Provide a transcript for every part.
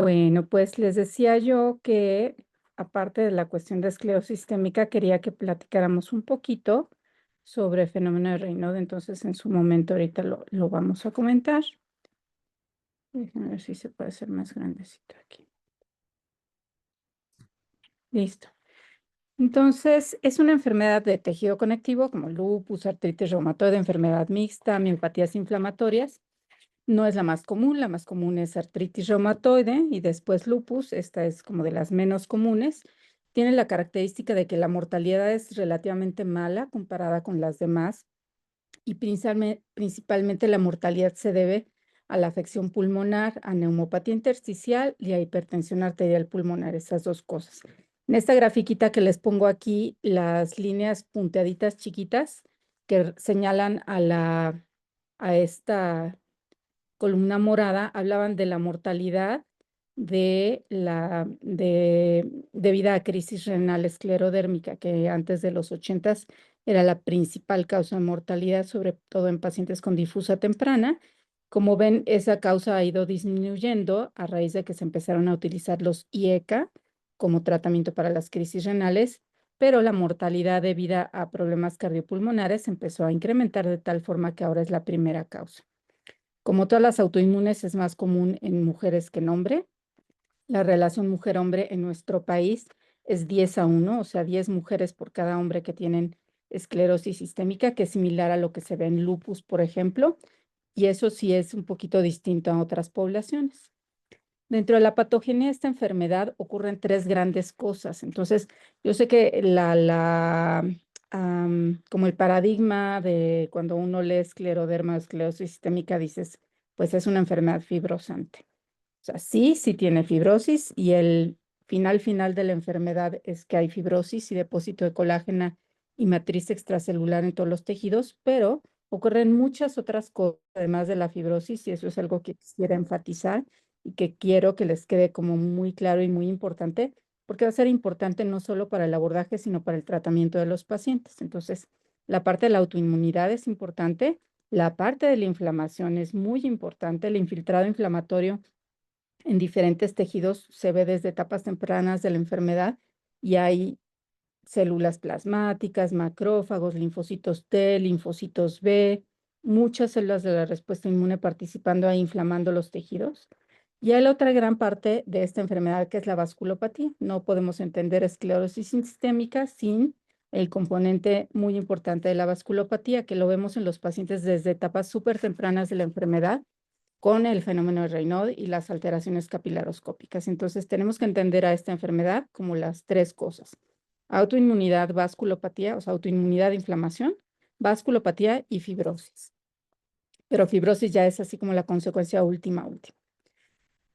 Bueno, pues les decía yo que aparte de la cuestión de esclerosis sistémica, quería que platicáramos un poquito sobre el fenómeno de Raynaud. Entonces, en su momento, ahorita lo vamos a comentar. Déjenme ver si se puede hacer más grandecito aquí. Listo. Entonces, es una enfermedad de tejido conectivo como lupus, artritis reumatoide, enfermedad mixta, miopatías inflamatorias. No es la más común es artritis reumatoide y después lupus. Esta es como de las menos comunes. Tiene la característica de que la mortalidad es relativamente mala comparada con las demás y principalmente la mortalidad se debe a la afección pulmonar, a neumopatía intersticial y a hipertensión arterial pulmonar, esas dos cosas. En esta grafiquita que les pongo aquí, las líneas punteaditas chiquitas que señalan a esta columna morada, hablaban de la mortalidad debido a crisis renal esclerodérmica, que antes de los 80 era la principal causa de mortalidad, sobre todo en pacientes con difusa temprana. Como ven, esa causa ha ido disminuyendo a raíz de que se empezaron a utilizar los IECA como tratamiento para las crisis renales, pero la mortalidad debida a problemas cardiopulmonares empezó a incrementar de tal forma que ahora es la primera causa. Como todas las autoinmunes, es más común en mujeres que en hombres. La relación mujer-hombre en nuestro país es 10:1, o sea, 10 mujeres por cada hombre que tienen esclerosis sistémica, que es similar a lo que se ve en lupus, por ejemplo, y eso sí es un poquito distinto a otras poblaciones. Dentro de la patogenia de esta enfermedad ocurren tres grandes cosas. Entonces, yo sé que como el paradigma de cuando uno lee escleroderma o esclerosis sistémica, dices, pues es una enfermedad fibrosante. O sea, sí tiene fibrosis y el final de la enfermedad es que hay fibrosis y depósito de colágeno y matriz extracelular en todos los tejidos, pero ocurren muchas otras cosas además de la fibrosis y eso es algo que quisiera enfatizar y que quiero que les quede como muy claro y muy importante, porque va a ser importante no solo para el abordaje, sino para el tratamiento de los pacientes. Entonces, la parte de la autoinmunidad es importante, la parte de la inflamación es muy importante, el infiltrado inflamatorio en diferentes tejidos se ve desde etapas tempranas de la enfermedad y hay células plasmáticas, macrófagos, linfocitos T, linfocitos B, muchas células de la respuesta inmune participando ahí inflamando los tejidos. Y hay la otra gran parte de esta enfermedad que es la vasculopatía. No podemos entender esclerosis sistémica sin el componente muy importante de la vasculopatía, que lo vemos en los pacientes desde etapas súper tempranas de la enfermedad con el fenómeno de Raynaud y las alteraciones capilaroscópicas. Entonces, tenemos que entender a esta enfermedad como las tres cosas: autoinmunidad, vasculopatía, o sea, autoinmunidad, inflamación, vasculopatía y fibrosis. Pero fibrosis ya es así como la consecuencia última.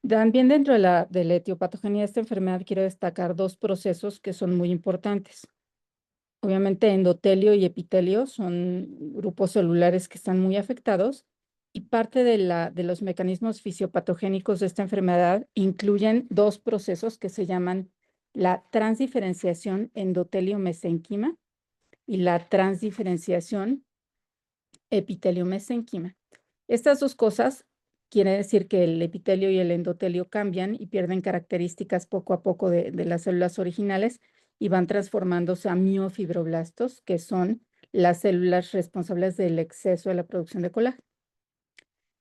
También dentro de la etiopatogenia de esta enfermedad quiero destacar dos procesos que son muy importantes. Obviamente, endotelio y epitelio son grupos celulares que están muy afectados y parte de los mecanismos fisiopatogénicos de esta enfermedad incluyen dos procesos que se llaman la transdiferenciación endotelio-mesénquima y la transdiferenciación epitelio-mesénquima. Estas dos cosas quiere decir que el epitelio y el endotelio cambian y pierden características poco a poco de las células originales y van transformándose a miofibroblastos, que son las células responsables del exceso de la producción de colágeno.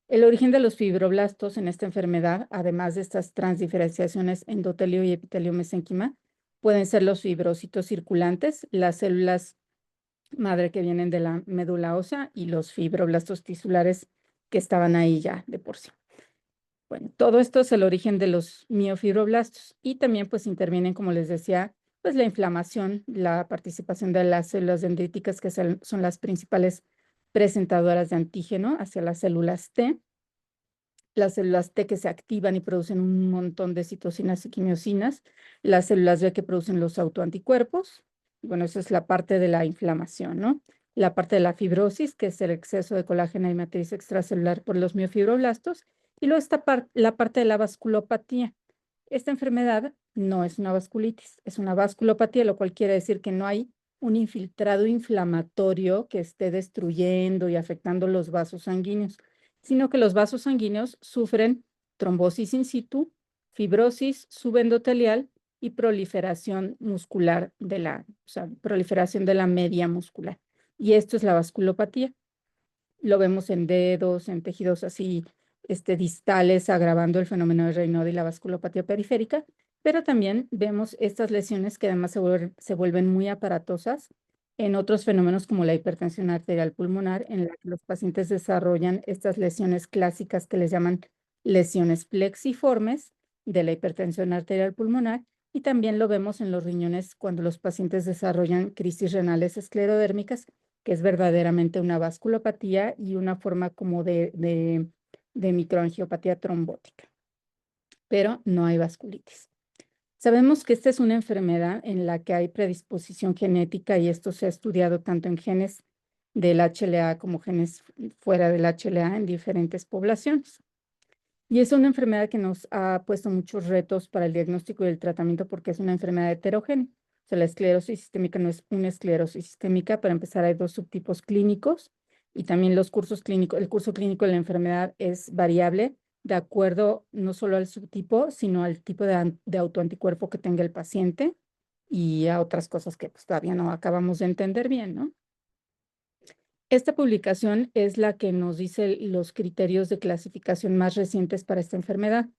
El origen de los fibroblastos en esta enfermedad, además de estas transdiferenciaciones endotelio y epitelio mesénquima, pueden ser los fibrocitos circulantes, las células madre que vienen de la médula ósea y los fibroblastos tisulares que estaban ahí ya de por sí. Bueno, todo esto es el origen de los miofibroblastos y también pues intervienen, como les decía, pues la inflamación, la participación de las células dendríticas que son las principales presentadoras de antígeno hacia las células T que se activan y producen un montón de citocinas y quimiosinas, las células B que producen los autoanticuerpos. Bueno, eso es la parte de la inflamación, ¿no? La parte de la fibrosis, que es el exceso de colágeno y matriz extracelular por los miofibroblastos, y luego está la parte de la vasculopatía. Esta enfermedad no es una vasculitis, es una vasculopatía, lo cual quiere decir que no hay un infiltrado inflamatorio que esté destruyendo y afectando los vasos sanguíneos, sino que los vasos sanguíneos sufren trombosis in situ fibrosis subendotelial y proliferación muscular o sea, proliferación de la media muscular. Y esto es la vasculopatía. Lo vemos en dedos, en tejidos así distales, agravando el fenómeno de Raynaud y la vasculopatía periférica, pero también vemos estas lesiones que además se vuelven muy aparatosas en otros fenómenos como la hipertensión arterial pulmonar, en la que los pacientes desarrollan estas lesiones clásicas que les llaman lesiones plexiformes de la hipertensión arterial pulmonar, y también lo vemos en los riñones cuando los pacientes desarrollan crisis renales esclerodérmicas, que es verdaderamente una vasculopatía y una forma como de microangiopatía trombótica, pero no hay vasculitis. Sabemos que esta es una enfermedad en la que hay predisposición genética y esto se ha estudiado tanto en genes del HLA como genes fuera del HLA en diferentes poblaciones. Y es una enfermedad que nos ha puesto muchos retos para el diagnóstico y el tratamiento porque es una enfermedad heterogénea. O sea, la esclerosis sistémica no es una esclerosis sistémica. Para empezar, hay dos subtipos clínicos y también los cursos clínicos. El curso clínico de la enfermedad es variable de acuerdo no solo al subtipo, sino al tipo de autoanticuerpo que tenga el paciente y a otras cosas que pues, todavía no acabamos de entender bien, ¿no? Esta publicación es la que nos dice los criterios de clasificación más recientes para esta enfermedad.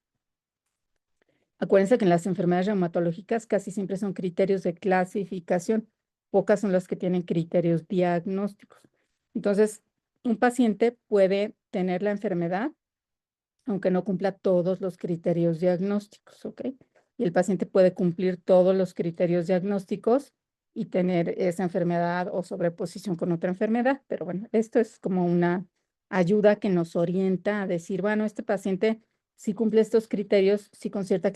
Acuérdense que en las enfermedades reumatológicas casi siempre son criterios de clasificación. Pocas son las que tienen criterios diagnósticos. Entonces, un paciente puede tener la enfermedad aunque no cumpla todos los criterios diagnósticos, ¿ok? Y el paciente puede cumplir todos los criterios diagnósticos y tener esa enfermedad o sobreposición con otra enfermedad. Pero bueno, esto es como una ayuda que nos orienta a decir, bueno, este paciente si cumple estos criterios, si con cierta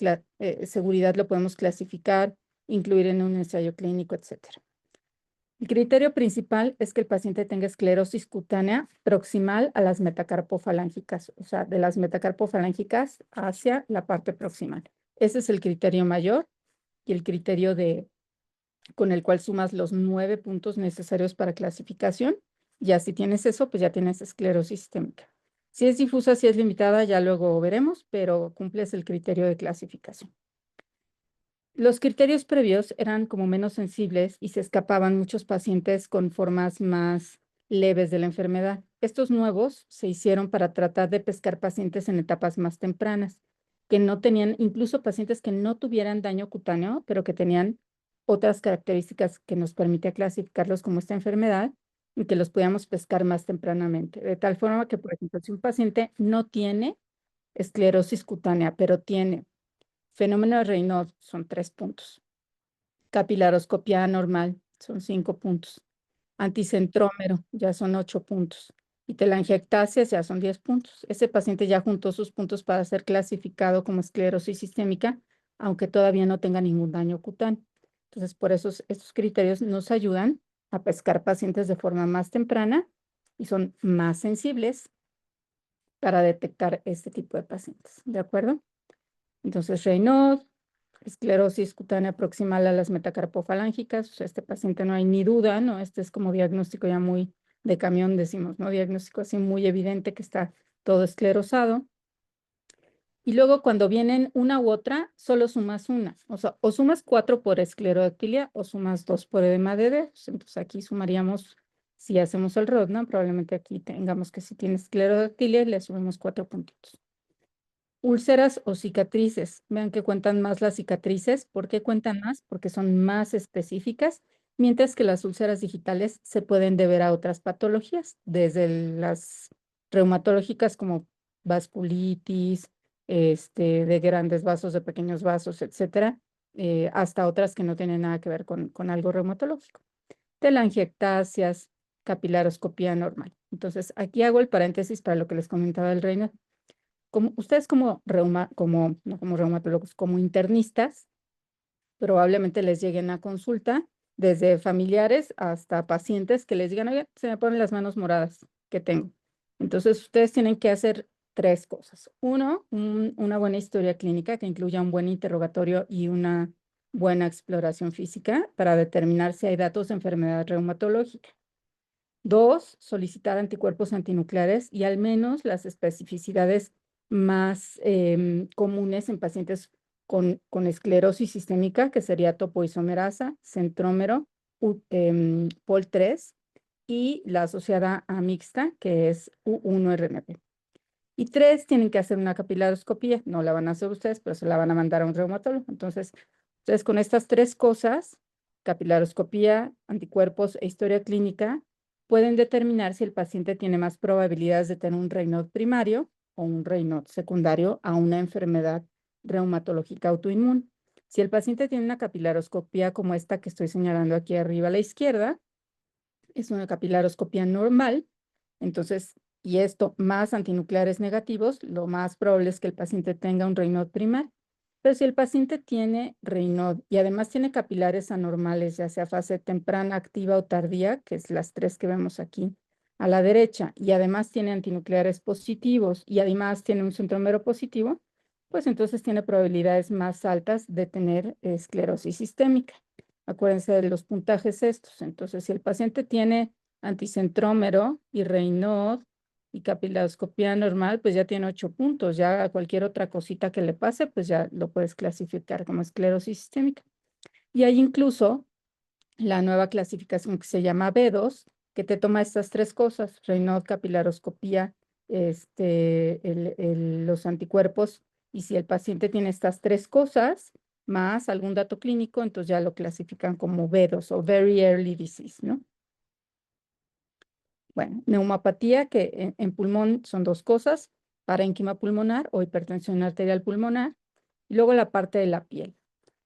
seguridad lo podemos clasificar, incluir en un ensayo clínico, etcétera. El criterio principal es que el paciente tenga esclerosis cutánea proximal a las metacarpofalángicas, o sea, de las metacarpofalángicas hacia la parte proximal. Ese es el criterio mayor y el criterio con el cual sumas los 9 puntos necesarios para clasificación. Ya si tienes eso, pues ya tienes esclerosis sistémica. Si es difusa, si es limitada, ya luego veremos, pero cumples el criterio de clasificación. Los criterios previos eran como menos sensibles y se escapaban muchos pacientes con formas más leves de la enfermedad. Estos nuevos se hicieron para tratar de pescar pacientes en etapas más tempranas, que no tenían, incluso pacientes que no tuvieran daño cutáneo, pero que tenían otras características que nos permite clasificarlos como esta enfermedad y que los podíamos pescar más tempranamente. De tal forma que, por ejemplo, si un paciente no tiene esclerosis cutánea, pero tiene fenómeno de Raynaud, son 3 puntos. Capilaroscopía normal, son 5 puntos. Anticentrómero, ya son 8 puntos. Y telangiectasias ya son 10 puntos. Ese paciente ya juntó sus puntos para ser clasificado como esclerosis sistémica, aunque todavía no tenga ningún daño cutáneo. Entonces, por eso estos criterios nos ayudan a pescar pacientes de forma más temprana y son más sensibles para detectar este tipo de pacientes. ¿De acuerdo? Entonces, Raynaud, esclerosis cutánea proximal a las metacarpofalángicas, o sea, este paciente no hay ni duda, ¿no? Este es como diagnóstico ya muy de camión, decimos, ¿no? Diagnóstico así muy evidente que está todo esclerosado. Y luego cuando vienen una u otra, solo sumas una. O sea, o sumas 4 por esclerodactilia o sumas 2 por edema de dedos. Entonces aquí sumaríamos, si hacemos el ROD, ¿no? Probablemente aquí tengamos que si tiene esclerodactilia, le subimos 4 puntitos. Úlceras o cicatrices. Vean que cuentan más las cicatrices. ¿Por qué cuentan más? Porque son más específicas, mientras que las úlceras digitales se pueden deber a otras patologías, desde las reumatológicas como vasculitis, de grandes vasos, de pequeños vasos, etcétera, hasta otras que no tienen nada que ver con algo reumatológico. Telangiectasias, capilaroscopía normal. Entonces, aquí hago el paréntesis para lo que les comentaba el Reina. Como, ustedes no como reumatólogos, como internistas, probablemente les lleguen a consulta desde familiares hasta pacientes que les digan, oye, se me ponen las manos moradas que tengo. Entonces, ustedes tienen que hacer 3 cosas. Uno, una buena historia clínica que incluya un buen interrogatorio y una buena exploración física para determinar si hay datos de enfermedad reumatológica. 2, solicitar anticuerpos antinucleares y al menos las especificidades más comunes en pacientes con esclerosis sistémica, que sería topoisomerasa, centrómero, POL3 y la asociada a mixta, que es U1-RNP. Y 3, tienen que hacer una capilaroscopía. No la van a hacer ustedes, pero se la van a mandar a un reumatólogo. Entonces, ustedes con estas 3 cosas, capilaroscopía, anticuerpos e historia clínica, pueden determinar si el paciente tiene más probabilidades de tener un Raynaud primario o un Raynaud secundario a una enfermedad reumatológica autoinmune. Si el paciente tiene una capilaroscopía como esta que estoy señalando aquí arriba a la izquierda, es una capilaroscopía normal, entonces, y esto más antinucleares negativos, lo más probable es que el paciente tenga un Raynaud primario. Pero si el paciente tiene Raynaud y además tiene capilares anormales, ya sea fase temprana, activa o tardía, que es las 3 que vemos aquí a la derecha, y además tiene antinucleares positivos y además tiene un centrómero positivo, pues entonces tiene probabilidades más altas de tener esclerosis sistémica. Acuérdense de los puntajes estos. Entonces, si el paciente tiene anticentrómero y Raynaud y capilaroscopía normal, pues ya tiene 8 puntos. Ya cualquier otra cosita que le pase, pues ya lo puedes clasificar como esclerosis sistémica. Y hay incluso la nueva clasificación que se llama B2, que te toma estas 3 cosas: Raynaud, capilaroscopía, los anticuerpos. Y si el paciente tiene estas 3 cosas, más algún dato clínico, entonces ya lo clasifican como B2 o Very Early Disease, ¿no? Bueno, neumopatía, que en pulmón son 2 cosas: parénquima pulmonar o hipertensión arterial pulmonar. Y luego la parte de la piel.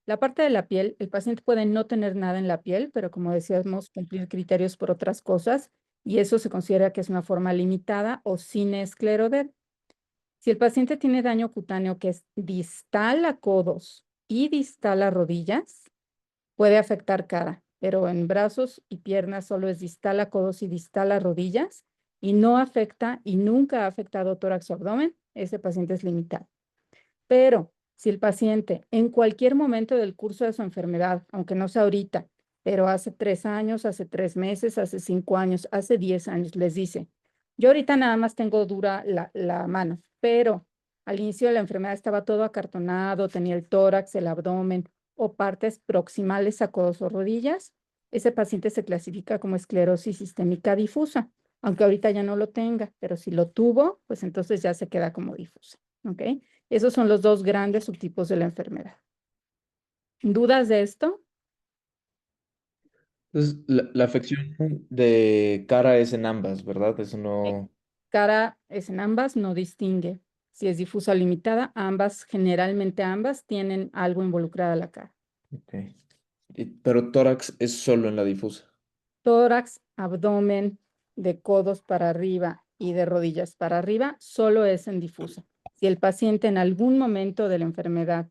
La parte de la piel, el paciente puede no tener nada en la piel, pero como decíamos, cumplir criterios por otras cosas, y eso se considera que es una forma limitada o sin escleroder. Si el paciente tiene daño cutáneo que es distal a codos y distal a rodillas, puede afectar cara, pero en brazos y piernas solo es distal a codos y distal a rodillas, y no afecta y nunca ha afectado tórax o abdomen. Ese paciente es limitado. Pero si el paciente en cualquier momento del curso de su enfermedad, aunque no sea ahorita, pero hace 3 años, hace 3 meses, hace 5 años, hace 10 años, les dice: yo ahorita nada más tengo dura la mano, pero al inicio de la enfermedad estaba todo acartonado, tenía el tórax, el abdomen o partes proximales a codos o rodillas, ese paciente se clasifica como esclerosis sistémica difusa, aunque ahorita ya no lo tenga, pero si lo tuvo, pues entonces ya se queda como difusa, ¿ok? Esos son los 2 grandes subtipos de la enfermedad. ¿Dudas de esto? Entonces, la afección de cara es en ambas, ¿verdad? Eso no. Cara es en ambas, no distingue si es difusa o limitada. Ambas, generalmente ambas, tienen algo involucrada la cara. Ok. Pero tórax es solo en la difusa. Tórax, abdomen, de codos para arriba y de rodillas para arriba, solo es en difusa. Si el paciente en algún momento de la enfermedad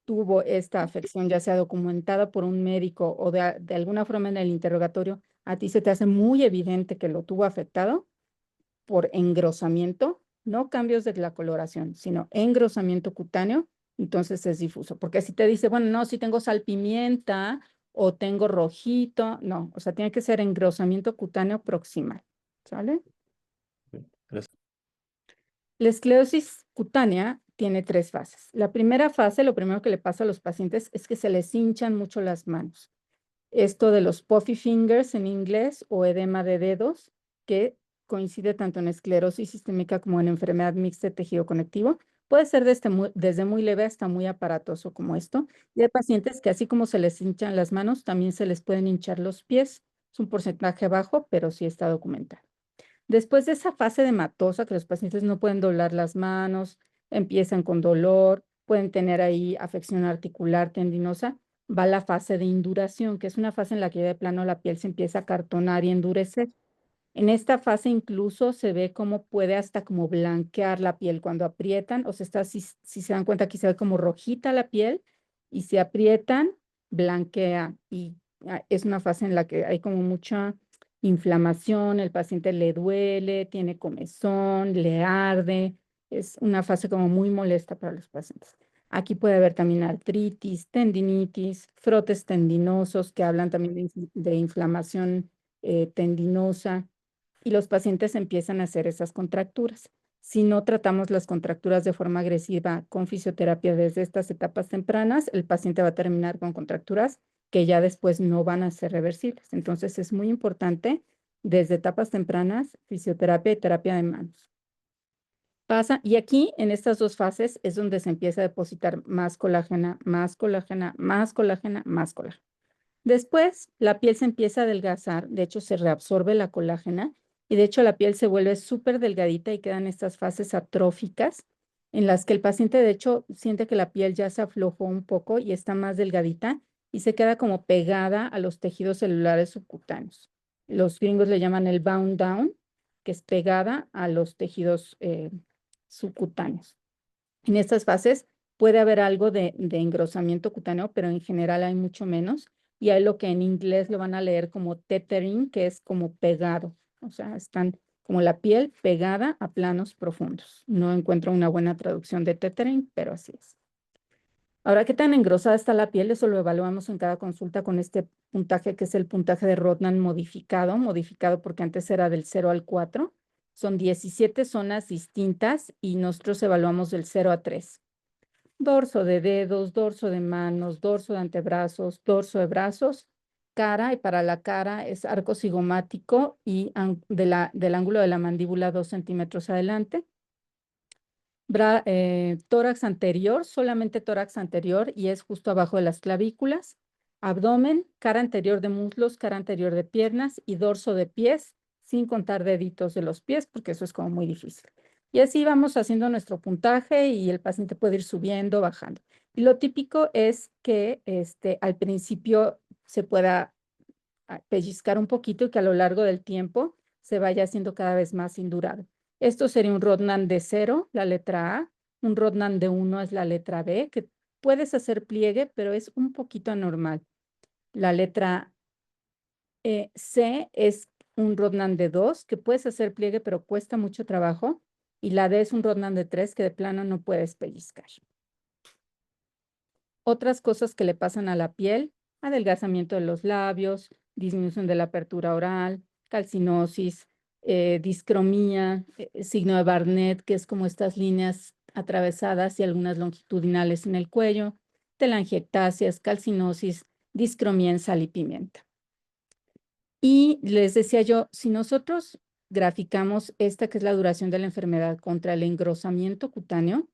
tuvo esta afección, ya sea documentada por un médico o de alguna forma en el interrogatorio, a ti se te hace muy evidente que lo tuvo afectado por engrosamiento, no cambios de la coloración, sino engrosamiento cutáneo, entonces es difuso. Porque si te dice, bueno, no, si tengo salpimienta o tengo rojito, no, o sea, tiene que ser engrosamiento cutáneo proximal, ¿sale? Ok, gracias. La esclerosis cutánea tiene 3 fases. La primera fase, lo primero que le pasa a los pacientes es que se les hinchan mucho las manos. Esto de los puffy fingers en inglés o edema de dedos, que coincide tanto en esclerosis sistémica como en enfermedad mixta de tejido conectivo, puede ser desde muy leve hasta muy aparatoso como esto. Y hay pacientes que así como se les hinchan las manos, también se les pueden hinchar los pies. Es un porcentaje bajo, pero sí está documentado. Después de esa fase de matosa, que los pacientes no pueden doblar las manos, empiezan con dolor, pueden tener ahí afección articular tendinosa, va la fase de induración, que es una fase en la que ya de plano la piel se empieza a acartonar y endurecer. En esta fase incluso se ve cómo puede hasta como blanquear la piel cuando aprietan, o sea, si se dan cuenta, aquí se ve como rojita la piel, y si aprietan, blanquea. Y es una fase en la que hay como mucha inflamación, el paciente le duele, tiene comezón, le arde, es una fase como muy molesta para los pacientes. Aquí puede haber también artritis, tendinitis, frotes tendinosos que hablan también de inflamación tendinosa, y los pacientes empiezan a hacer esas contracturas. Si no tratamos las contracturas de forma agresiva con fisioterapia desde estas etapas tempranas, el paciente va a terminar con contracturas que ya después no van a ser reversibles. Entonces es muy importante desde etapas tempranas, fisioterapia y terapia de manos. Pasa, y aquí en estas dos fases es donde se empieza a depositar más colágena, más colágena, más colágena, más colágena. Después, la piel se empieza a adelgazar, de hecho se reabsorbe la colágena y de hecho la piel se vuelve súper delgadita y quedan estas fases atróficas en las que el paciente de hecho siente que la piel ya se aflojó un poco y está más delgadita y se queda como pegada a los tejidos celulares subcutáneos. Los gringos le llaman el bound down, que es pegada a los tejidos subcutáneos. En estas fases puede haber algo de engrosamiento cutáneo, pero en general hay mucho menos. Y hay lo que en inglés lo van a leer como tethering, que es como pegado. O sea, están como la piel pegada a planos profundos. No encuentro una buena traducción de tethering, pero así es. Ahora, ¿qué tan engrosada está la piel? Eso lo evaluamos en cada consulta con este puntaje, que es el puntaje de Rodnan modificado porque antes era del 0 al 4. Son 17 zonas distintas y nosotros evaluamos del 0 a 3. Dorso de dedos, dorso de manos, dorso de antebrazos, dorso de brazos, cara, y para la cara es arco cigomático y del ángulo de la mandíbula 2 centímetros adelante. Tórax anterior, solamente tórax anterior y es justo abajo de las clavículas. Abdomen, cara anterior de muslos, cara anterior de piernas y dorso de pies, sin contar deditos de los pies, porque eso es como muy difícil. Y así vamos haciendo nuestro puntaje y el paciente puede ir subiendo, bajando. Y lo típico es que al principio se pueda pellizcar un poquito y que a lo largo del tiempo se vaya haciendo cada vez más indurado. Esto sería un Rodnan de 0, la letra A. Un Rodnan de 1 es la letra B, que puedes hacer pliegue, pero es un poquito anormal. La letra C es un Rodnan de 2, que puedes hacer pliegue, pero cuesta mucho trabajo. Y la D es un Rodnan de 3, que de plano no puedes pellizcar. Otras cosas que le pasan a la piel: adelgazamiento de los labios, disminución de la apertura oral, calcinosis, discromía, signo de Barnett, que es como estas líneas atravesadas y algunas longitudinales en el cuello, telangiectasias, calcinosis, discromía en sal y pimienta. Y les decía yo, si nosotros graficamos esta que es la duración de la enfermedad contra el engrosamiento cutáneo,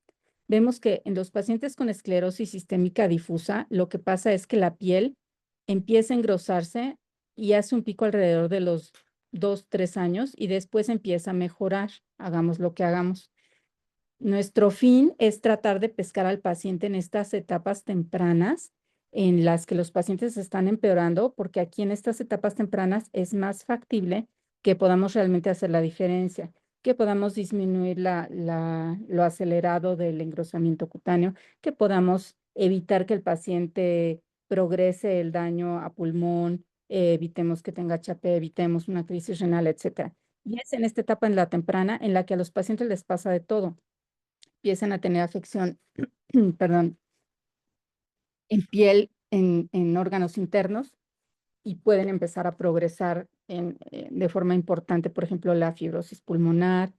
vemos que en los pacientes con esclerosis sistémica difusa, lo que pasa es que la piel empieza a engrosarse y hace un pico alrededor de los 2, 3 años y después empieza a mejorar, hagamos lo que hagamos. Nuestro fin es tratar de pescar al paciente en estas etapas tempranas en las que los pacientes están empeorando, porque aquí en estas etapas tempranas es más factible que podamos realmente hacer la diferencia, que podamos disminuir lo acelerado del engrosamiento cutáneo, que podamos evitar que el paciente progrese el daño a pulmón, evitemos que tenga HP, evitemos una crisis renal, etcétera. Y es en esta etapa, en la temprana, en la que a los pacientes les pasa de todo. Empiezan a tener afección, perdón, en piel, en órganos internos y pueden empezar a progresar de forma importante, por ejemplo, la fibrosis pulmonar,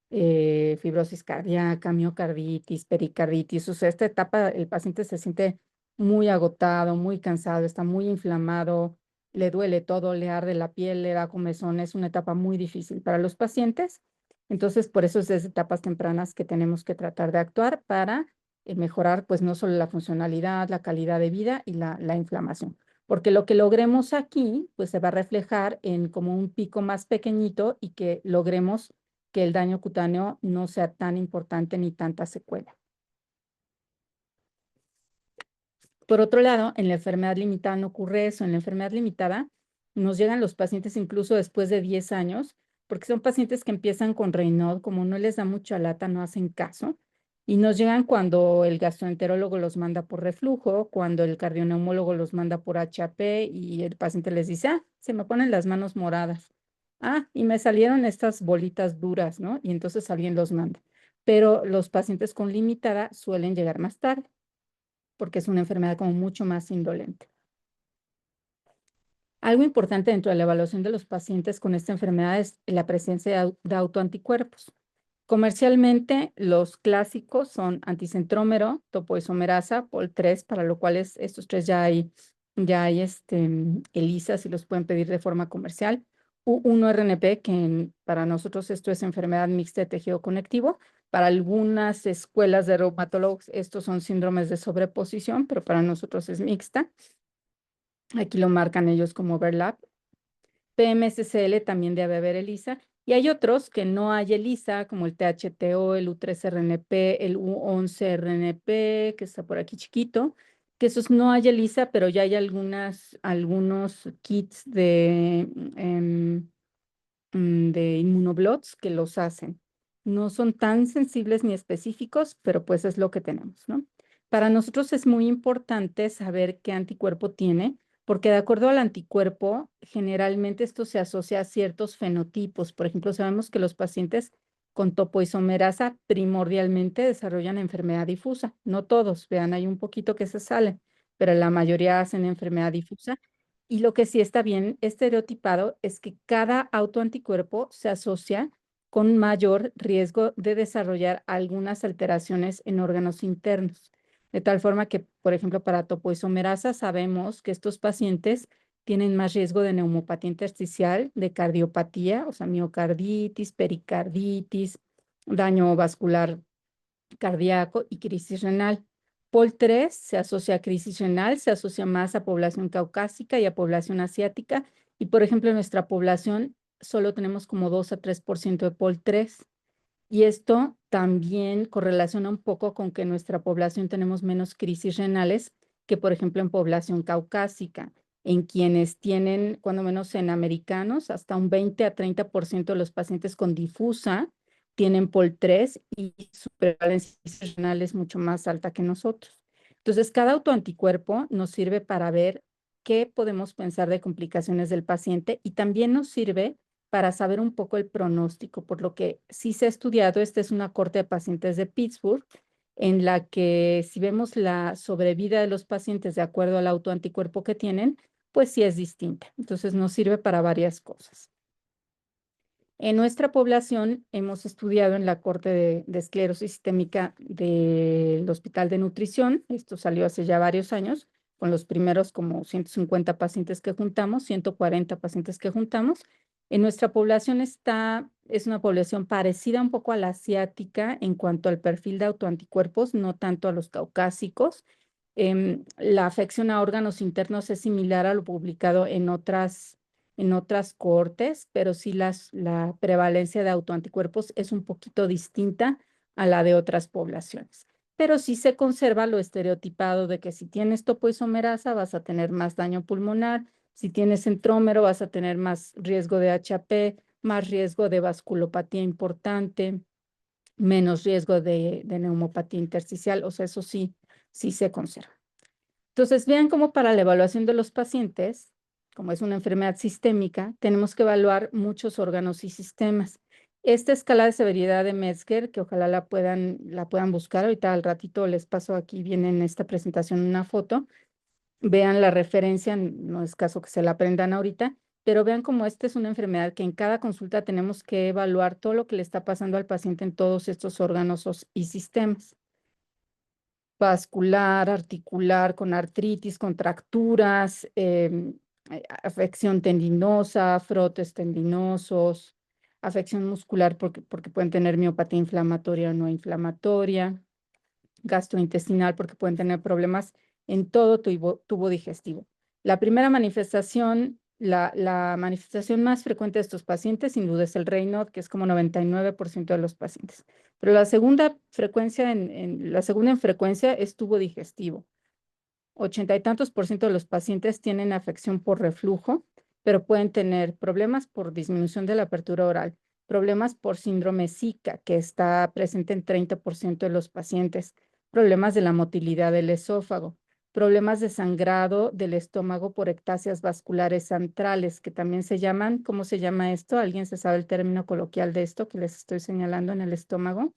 fibrosis cardíaca, miocarditis, pericarditis. O sea, esta etapa el paciente se siente muy agotado, muy cansado, está muy inflamado, le duele todo, le arde la piel, le da comezón. Es una etapa muy difícil para los pacientes. Entonces, por eso es desde etapas tempranas que tenemos que tratar de actuar para mejorar, pues, no solo la funcionalidad, la calidad de vida y la inflamación. Porque lo que logremos aquí, pues se va a reflejar en como un pico más pequeñito y que logremos que el daño cutáneo no sea tan importante ni tanta secuela. Por otro lado, en la enfermedad limitada no ocurre eso. En la enfermedad limitada nos llegan los pacientes incluso después de 10 años, porque son pacientes que empiezan con Raynaud, como no les da mucha lata, no hacen caso, y nos llegan cuando el gastroenterólogo los manda por reflujo, cuando el cardioneumólogo los manda por HAP y el paciente les dice, se me ponen las manos moradas. Y me salieron estas bolitas duras, ¿no? Y entonces alguien los manda. Pero los pacientes con limitada suelen llegar más tarde porque es una enfermedad como mucho más indolente. Algo importante dentro de la evaluación de los pacientes con esta enfermedad es la presencia de autoanticuerpos. Comercialmente, los clásicos son anticentrómero, topoisomerasa, POL3, para lo cual estos tres ya hay ELISAs y los pueden pedir de forma comercial. U1-RNP, que para nosotros esto es enfermedad mixta de tejido conectivo. Para algunas escuelas de reumatólogos, estos son síndromes de sobreposición, pero para nosotros es mixta. Aquí lo marcan ellos como overlap. PMSCL también debe haber ELISA. Y hay otros que no hay ELISA, como el THTO, el U3-RNP, el U11-RNP, que está por aquí chiquito, que esos no hay ELISA, pero ya hay algunos kits de inmunoblots que los hacen. No son tan sensibles ni específicos, pero pues es lo que tenemos, ¿no? Para nosotros es muy importante saber qué anticuerpo tiene, porque de acuerdo al anticuerpo, generalmente esto se asocia a ciertos fenotipos. Por ejemplo, sabemos que los pacientes con topoisomerasa primordialmente desarrollan enfermedad difusa. No todos, vean, hay un poquito que se sale, pero la mayoría hacen enfermedad difusa. Y lo que sí está bien estereotipado es que cada autoanticuerpo se asocia con mayor riesgo de desarrollar algunas alteraciones en órganos internos. De tal forma que, por ejemplo, para topoisomerasa sabemos que estos pacientes tienen más riesgo de neumopatía intersticial, de cardiopatía, o sea, miocarditis, pericarditis, daño vascular cardíaco y crisis renal. POL3 se asocia a crisis renal, se asocia más a población caucásica y a población asiática. Y, por ejemplo, en nuestra población solo tenemos como 2 a 3% de POL3. Y esto también correlaciona un poco con que en nuestra población tenemos menos crisis renales que, por ejemplo, en población caucásica, en quienes tienen, cuando menos en americanos, hasta un 20 a 30% de los pacientes con difusa tienen POL3 y su prevalencia renal es mucho más alta que nosotros. Entonces, cada autoanticuerpo nos sirve para ver qué podemos pensar de complicaciones del paciente y también nos sirve para saber un poco el pronóstico, por lo que sí se ha estudiado, esta es una corte de pacientes de Pittsburgh, en la que si vemos la sobrevida de los pacientes de acuerdo al autoanticuerpo que tienen, pues sí es distinta. Entonces nos sirve para varias cosas. En nuestra población hemos estudiado en la corte de esclerosis sistémica del Hospital de Nutrición, esto salió hace ya varios años, con los primeros como 150 pacientes que juntamos, 140 pacientes que juntamos. En nuestra población es una población parecida un poco a la asiática en cuanto al perfil de autoanticuerpos, no tanto a los caucásicos. La afección a órganos internos es similar a lo publicado en otras cohortes, pero sí la prevalencia de autoanticuerpos es un poquito distinta a la de otras poblaciones. Pero sí se conserva lo estereotipado de que si tienes topoisomerasa vas a tener más daño pulmonar, si tienes centrómero vas a tener más riesgo de HP, más riesgo de vasculopatía importante, menos riesgo de neumopatía intersticial, o sea, eso sí se conserva. Entonces, vean cómo para la evaluación de los pacientes, como es una enfermedad sistémica, tenemos que evaluar muchos órganos y sistemas. Esta escala de severidad de Metzger, que ojalá la puedan buscar, ahorita al ratito les paso aquí, viene en esta presentación una foto, vean la referencia, no es caso que se la aprendan ahorita, pero vean cómo esta es una enfermedad que en cada consulta tenemos que evaluar todo lo que le está pasando al paciente en todos estos órganos y sistemas vascular, articular, con artritis, contracturas, afección tendinosa, frotes tendinosos, afección muscular porque pueden tener miopatía inflamatoria o no inflamatoria, gastrointestinal porque pueden tener problemas en todo tubo digestivo. La primera manifestación, la manifestación más frecuente de estos pacientes, sin duda, es el Raynaud, que es como 99% de los pacientes. Pero la segunda en frecuencia es tubo digestivo. 80 y tantos por ciento de los pacientes tienen afección por reflujo, pero pueden tener problemas por disminución de la apertura oral, problemas por síndrome Zika, que está presente en 30% de los pacientes, problemas de la motilidad del esófago, problemas de sangrado del estómago por ectasias vasculares centrales, que también se llaman, ¿cómo se llama esto? ¿Alguien se sabe el término coloquial de esto que les estoy señalando en el estómago?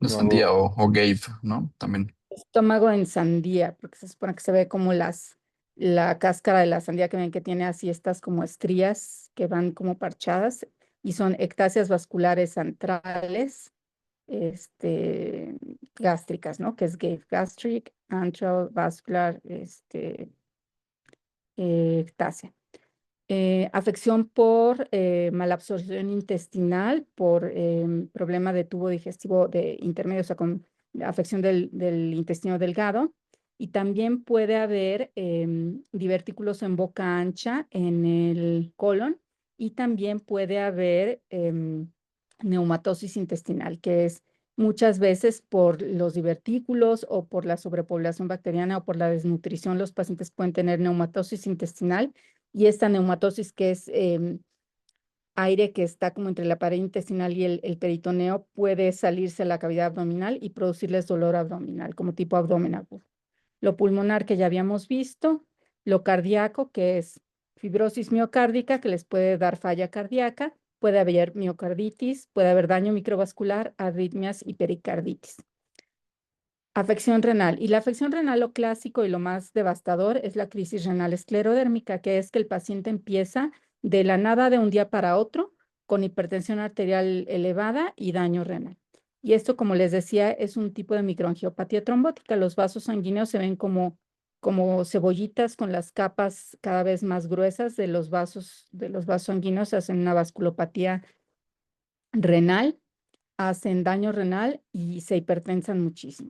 La No, sandía o Gabe, ¿no? También. Estómago en sandía, porque se supone que se ve como la cáscara de la sandía que ven que tiene así estas como estrías que van como parchadas. y son ectasias vasculares antrales, gástricas, ¿no? Que es gastric, antral, vascular, ectasia. Afección por malabsorción intestinal, por problema de tubo digestivo de intermedio, o sea, con afección del intestino delgado. Y también puede haber divertículos en boca ancha en el colon, y también puede haber neumatosis intestinal, que es muchas veces por los divertículos o por la sobrepoblación bacteriana o por la desnutrición. Los pacientes pueden tener neumatosis intestinal, y esta neumatosis, que es aire que está como entre la pared intestinal y el peritoneo, puede salirse a la cavidad abdominal y producirles dolor abdominal, como tipo abdomen agudo. Lo pulmonar, que ya habíamos visto. Lo cardíaco, que es fibrosis miocárdica, que les puede dar falla cardíaca. Puede haber miocarditis, puede haber daño microvascular, arritmias y pericarditis. Afección renal. Y la afección renal, lo clásico y lo más devastador, es la crisis renal esclerodérmica, que es que el paciente empieza de la nada, de un día para otro, con hipertensión arterial elevada y daño renal. Y esto, como les decía, es un tipo de microangiopatía trombótica. Los vasos sanguíneos se ven como cebollitas con las capas cada vez más gruesas de los vasos sanguíneos. Hacen una vasculopatía renal, hacen daño renal y se hipertensan muchísimo.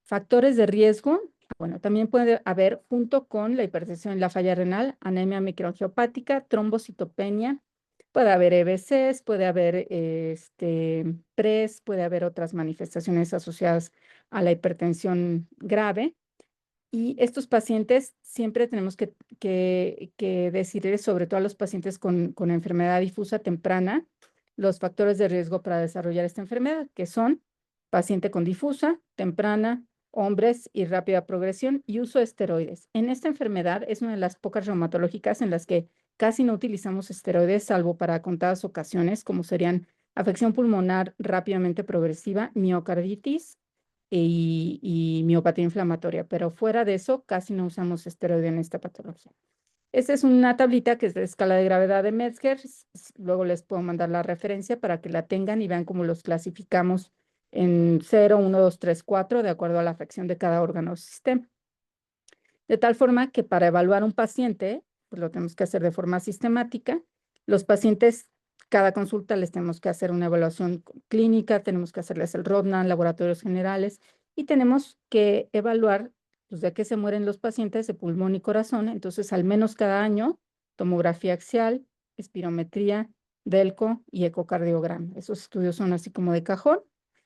Factores de riesgo, bueno, también puede haber, junto con la hipertensión y la falla renal, anemia microangiopática, trombocitopenia, puede haber EBCs, puede haber PRES, puede haber otras manifestaciones asociadas a la hipertensión grave. Y estos pacientes siempre tenemos que decirles, sobre todo a los pacientes con enfermedad difusa temprana, los factores de riesgo para desarrollar esta enfermedad, que son paciente con difusa, temprana, hombres y rápida progresión, y uso de esteroides. En esta enfermedad es una de las pocas reumatológicas en las que casi no utilizamos esteroides, salvo para contadas ocasiones, como serían afección pulmonar rápidamente progresiva, miocarditis y miopatía inflamatoria, pero fuera de eso casi no usamos esteroide en esta patología. Esta es una tablita que es de escala de gravedad de Metzger. Luego les puedo mandar la referencia para que la tengan y vean cómo los clasificamos en 0, 1, 2, 3, 4, de acuerdo a la afección de cada órgano o sistema. De tal forma que para evaluar un paciente, pues lo tenemos que hacer de forma sistemática. Los pacientes, cada consulta les tenemos que hacer una evaluación clínica, tenemos que hacerles el Rodnan, laboratorios generales, y tenemos que evaluar, pues, de qué se mueren los pacientes de pulmón y corazón. Entonces, al menos cada año, tomografía axial, espirometría, DELCO y ecocardiograma. Esos estudios son así como de cajón.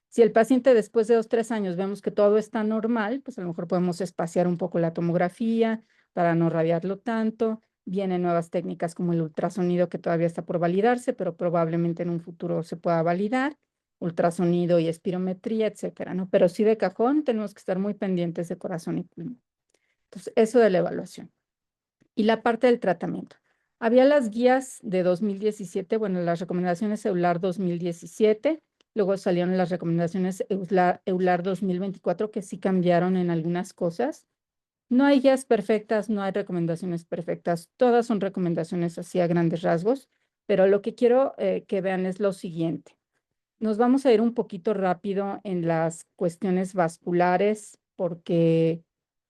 Si el paciente después de 2, 3 años vemos que todo está normal, pues a lo mejor podemos espaciar un poco la tomografía para no radiarlo tanto. Vienen nuevas técnicas como el ultrasonido, que todavía está por validarse, pero probablemente en un futuro se pueda validar. Ultrasonido y espirometría, etcétera, ¿no? Pero sí, de cajón tenemos que estar muy pendientes de corazón y pulmón. Entonces, eso de la evaluación. Y la parte del tratamiento. Había las guías de 2017, bueno, las recomendaciones EULAR 2017, luego salieron las recomendaciones EULAR 2024, que sí cambiaron en algunas cosas. No hay guías perfectas, no hay recomendaciones perfectas, todas son recomendaciones así a grandes rasgos, pero lo que quiero que vean es lo siguiente. Nos vamos a ir un poquito rápido en las cuestiones vasculares porque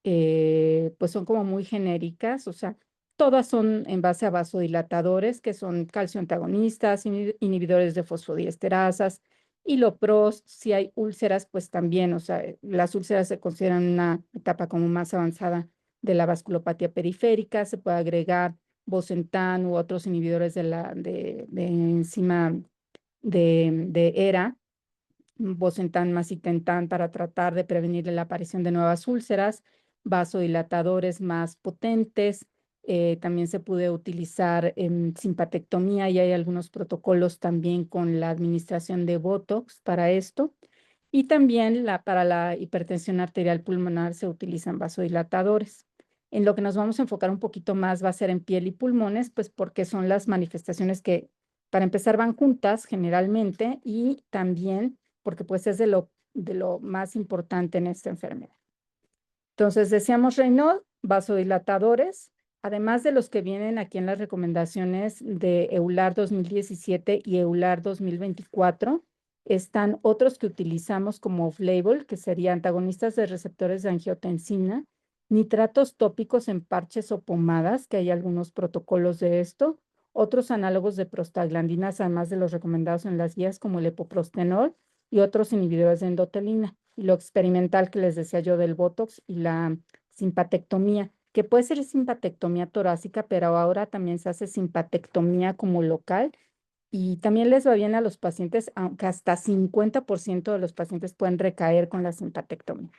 pues son como muy genéricas, o sea, todas son en base a vasodilatadores, que son calcio antagonistas, inhibidores de fosfodiesterasas, y lo pros, si hay úlceras, pues también, o sea, las úlceras se consideran una etapa como más avanzada de la vasculopatía periférica. Se puede agregar bosentan u otros inhibidores de enzima de ERA, bosentan, macitentan, para tratar de prevenir la aparición de nuevas úlceras, vasodilatadores más potentes. También se puede utilizar en simpatectomía, y hay algunos protocolos también con la administración de Botox para esto. Y también para la hipertensión arterial pulmonar se utilizan vasodilatadores. En lo que nos vamos a enfocar un poquito más va a ser en piel y pulmones, pues porque son las manifestaciones que, para empezar, van juntas generalmente, y también porque pues es de lo más importante en esta enfermedad. Entonces, decíamos Raynaud, vasodilatadores, además de los que vienen aquí en las recomendaciones de EULAR 2017 y EULAR 2024, están otros que utilizamos como off-label, que serían antagonistas de receptores de angiotensina, nitratos tópicos en parches o pomadas, que hay algunos protocolos de esto, otros análogos de prostaglandinas, además de los recomendados en las guías, como el epoprostenol, y otros inhibidores de endotelina. Y lo experimental que les decía yo del Botox y la simpatectomía, que puede ser simpatectomía torácica, pero ahora también se hace simpatectomía como local y también les va bien a los pacientes, aunque hasta 50% de los pacientes pueden recaer con la simpatectomía.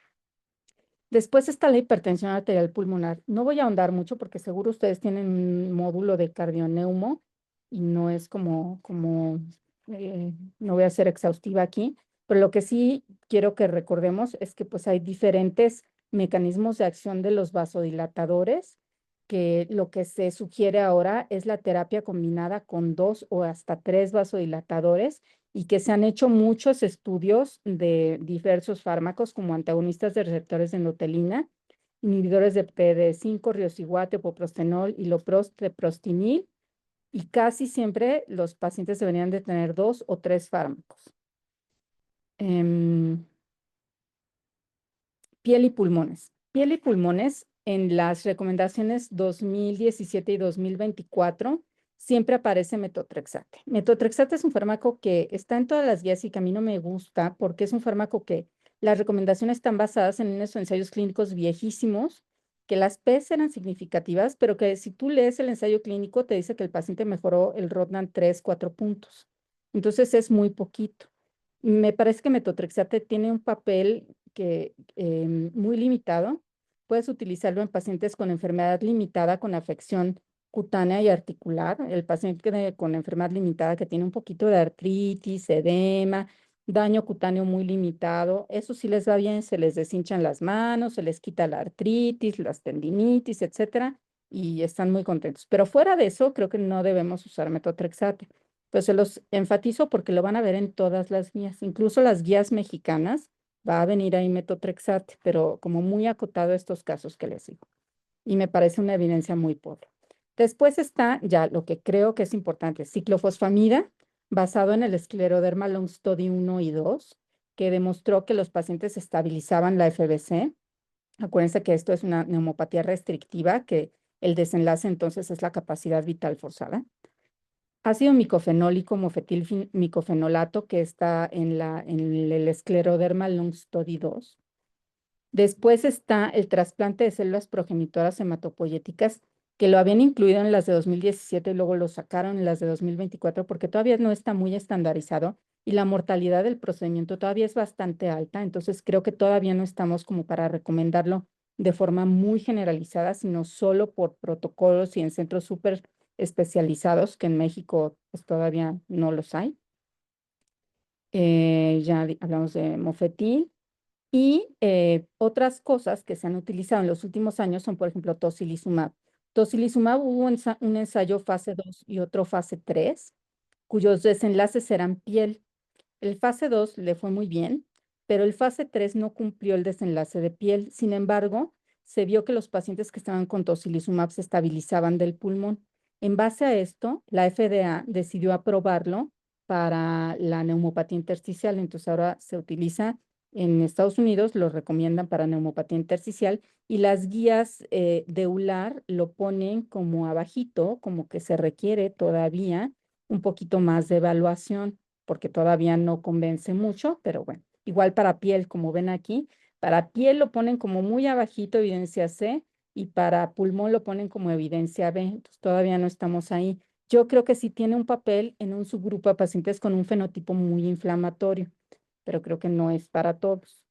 Después está la hipertensión arterial pulmonar. No voy a ahondar mucho porque seguro ustedes tienen un módulo de cardioneumo y no es no voy a ser exhaustiva aquí, pero lo que sí quiero que recordemos es que pues hay diferentes mecanismos de acción de los vasodilatadores, que lo que se sugiere ahora es la terapia combinada con 2 o hasta 3 vasodilatadores y que se han hecho muchos estudios de diversos fármacos como antagonistas de receptores de endotelina, inhibidores de PDE5, riociguat, epoprostenol, iloprost, treprostinil, y casi siempre los pacientes deberían de tener 2 o 3 fármacos. Piel y pulmones. Piel y pulmones en las recomendaciones 2017 y 2024 siempre aparece metotrexate. Metotrexate es un fármaco que está en todas las guías y que a mí no me gusta porque es un fármaco que las recomendaciones están basadas en unos ensayos clínicos viejísimos, que las P's eran significativas, pero que si tú lees el ensayo clínico te dice que el paciente mejoró el Rodnan 3, 4 puntos. Entonces es muy poquito. Me parece que metotrexate tiene un papel muy limitado. Puedes utilizarlo en pacientes con enfermedad limitada, con afección cutánea y articular. El paciente con enfermedad limitada que tiene un poquito de artritis, edema, daño cutáneo muy limitado, eso sí les va bien, se les deshinchan las manos, se les quita la artritis, las tendinitis, etcétera, y están muy contentos. Pero fuera de eso, creo que no debemos usar metotrexate. Pues se los enfatizo porque lo van a ver en todas las guías, incluso las guías mexicanas, va a venir ahí metotrexate, pero como muy acotado a estos casos que les digo. Y me parece una evidencia muy pobre. Después está ya lo que creo que es importante, ciclofosfamida, basado en el Scleroderma Long Study 1 y 2, que demostró que los pacientes estabilizaban la FBC. Acuérdense que esto es una neumopatía restrictiva, que el desenlace entonces es la capacidad vital forzada. Ácido micofenólico, mofetil micofenolato, que está en el Scleroderma Long Study 2. Después está el trasplante de células progenitoras hematopoyéticas, que lo habían incluido en las de 2017 y luego lo sacaron en las de 2024 porque todavía no está muy estandarizado y la mortalidad del procedimiento todavía es bastante alta. Entonces creo que todavía no estamos como para recomendarlo de forma muy generalizada, sino solo por protocolos y en centros súper especializados, que en México pues, todavía no los hay. Hablamos de mofetil. Y otras cosas que se han utilizado en los últimos años son, por ejemplo, tocilizumab. Tocilizumab hubo un ensayo fase 2 y otro fase 3, cuyos desenlaces eran piel. El fase 2 le fue muy bien, pero el fase 3 no cumplió el desenlace de piel. Sin embargo, se vio que los pacientes que estaban con tocilizumab se estabilizaban del pulmón. En base a esto, la FDA decidió aprobarlo para la neumopatía intersticial. Entonces ahora se utiliza en Estados Unidos, lo recomiendan para neumopatía intersticial y las guías de ULAR lo ponen como abajito, como que se requiere todavía un poquito más de evaluación porque todavía no convence mucho, pero bueno, igual para piel, como ven aquí, para piel lo ponen como muy abajito, evidencia C, y para pulmón lo ponen como evidencia B, entonces todavía no estamos ahí. Yo creo que sí tiene un papel en un subgrupo de pacientes con un fenotipo muy inflamatorio, pero creo que no es para todos.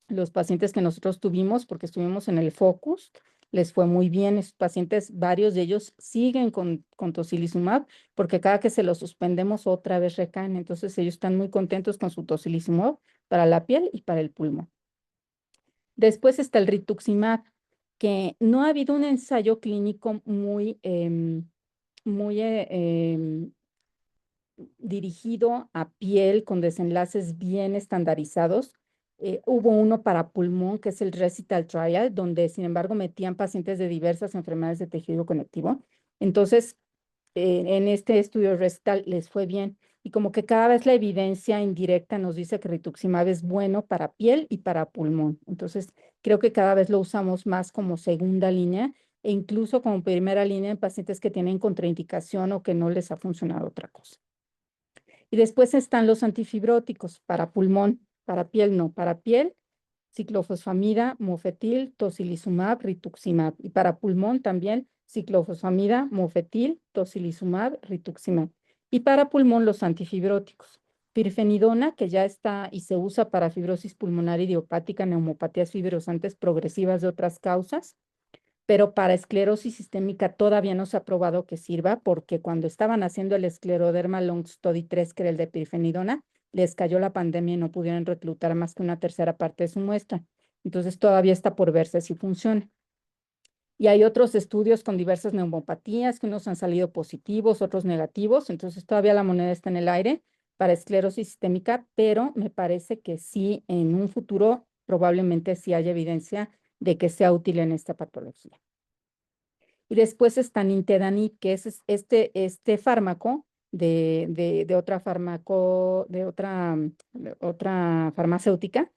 Los pacientes que nosotros tuvimos, porque estuvimos en el Focus, les fue muy bien. Esos pacientes, varios de ellos siguen con tocilizumab, porque cada que se los suspendemos otra vez recaen. Entonces ellos están muy contentos con su tocilizumab para la piel y para el pulmón. Después está el rituximab, que no ha habido un ensayo clínico muy dirigido a piel con desenlaces bien estandarizados. Hubo uno para pulmón, que es el Recital Trial, donde sin embargo metían pacientes de diversas enfermedades de tejido conectivo. Entonces, en este estudio Recital les fue bien. Y como que cada vez la evidencia indirecta nos dice que rituximab es bueno para piel y para pulmón. Entonces, creo que cada vez lo usamos más como segunda línea e incluso como primera línea en pacientes que tienen contraindicación o que no les ha funcionado otra cosa. Y después están los antifibróticos para pulmón, para piel no, para piel, ciclofosfamida, mofetil, tocilizumab, rituximab. Y para pulmón también ciclofosfamida, mofetil, tocilizumab, rituximab. Y para pulmón los antifibróticos. Pirfenidona, que ya está y se usa para fibrosis pulmonar idiopática, neumopatías fibrosantes progresivas de otras causas, pero para esclerosis sistémica todavía no se ha probado que sirva porque cuando estaban haciendo el Scleroderma Long Study 3, que era el de pirfenidona, les cayó la pandemia y no pudieron reclutar más que una tercera parte de su muestra. Entonces todavía está por verse si funciona. Y hay otros estudios con diversas neumopatías, que unos han salido positivos, otros negativos, entonces todavía la moneda está en el aire para esclerosis sistémica, pero me parece que sí, en un futuro probablemente sí haya evidencia de que sea útil en esta patología. Y después está nintedanib, que es este fármaco de otra farmacéutica,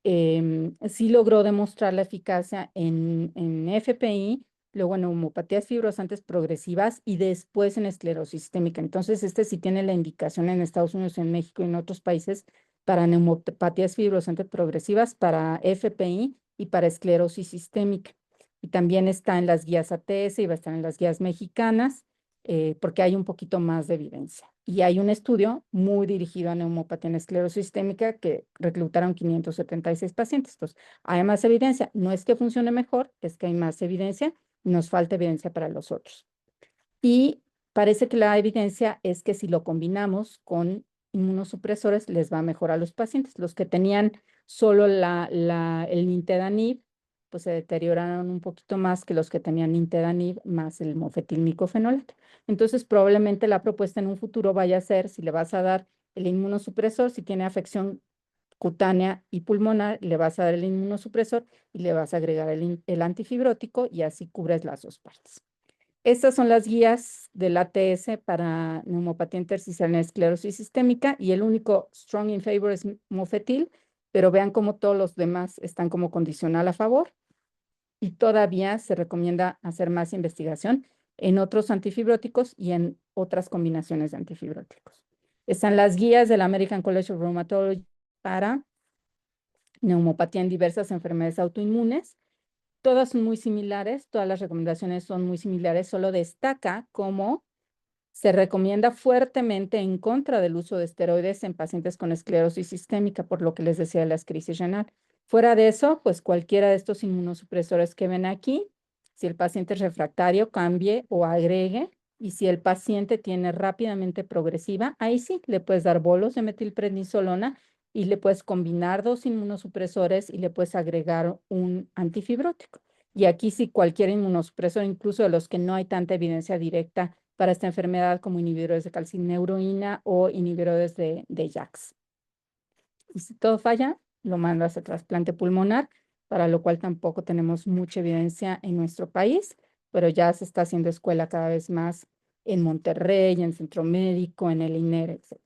sí logró demostrar la eficacia en FPI, luego en neumopatías fibrosantes progresivas y después en esclerosis sistémica. Entonces, este sí tiene la indicación en Estados Unidos, en México y en otros países para neumopatías fibrosantes progresivas, para FPI y para esclerosis sistémica. Y también está en las guías ATS y va a estar en las guías mexicanas, porque hay un poquito más de evidencia. Y hay un estudio muy dirigido a neumopatía en esclerosis sistémica que reclutaron 576 pacientes. Entonces, hay más evidencia. No es que funcione mejor, es que hay más evidencia. Nos falta evidencia para los otros. Y parece que la evidencia es que si lo combinamos con inmunosupresores, les va a mejorar a los pacientes. Los que tenían solo el nintedanib, pues se deterioraron un poquito más que los que tenían nintedanib más el mofetilmicofenolato. Entonces, probablemente la propuesta en un futuro vaya a ser, si le vas a dar el inmunosupresor, si tiene afección cutánea y pulmonar, le vas a dar el inmunosupresor y le vas a agregar el antifibrótico y así cubres las dos partes. Estas son las guías del ATS para neumopatía intersticial en esclerosis sistémica y el único strong in favor es mofetil, pero vean cómo todos los demás están como condicional a favor y todavía se recomienda hacer más investigación en otros antifibróticos y en otras combinaciones de antifibróticos. Están las guías del American College of Rheumatology para neumopatía en diversas enfermedades autoinmunes. Todas son muy similares, todas las recomendaciones son muy similares, solo destaca cómo se recomienda fuertemente en contra del uso de esteroides en pacientes con esclerosis sistémica, por lo que les decía de la crisis renal. Fuera de eso, pues cualquiera de estos inmunosupresores que ven aquí, si el paciente es refractario, cambie o agregue, y si el paciente tiene rápidamente progresiva, ahí sí, le puedes dar bolos de metilprednisolona y le puedes combinar dos inmunosupresores y le puedes agregar un antifibrótico. Y aquí sí, cualquier inmunosupresor, incluso de los que no hay tanta evidencia directa para esta enfermedad, como inhibidores de calcineuroína o inhibidores de JAKs. Y si todo falla, lo mando a hacer trasplante pulmonar, para lo cual tampoco tenemos mucha evidencia en nuestro país, pero ya se está haciendo escuela cada vez más en Monterrey, en Centro Médico, en el INER, etc.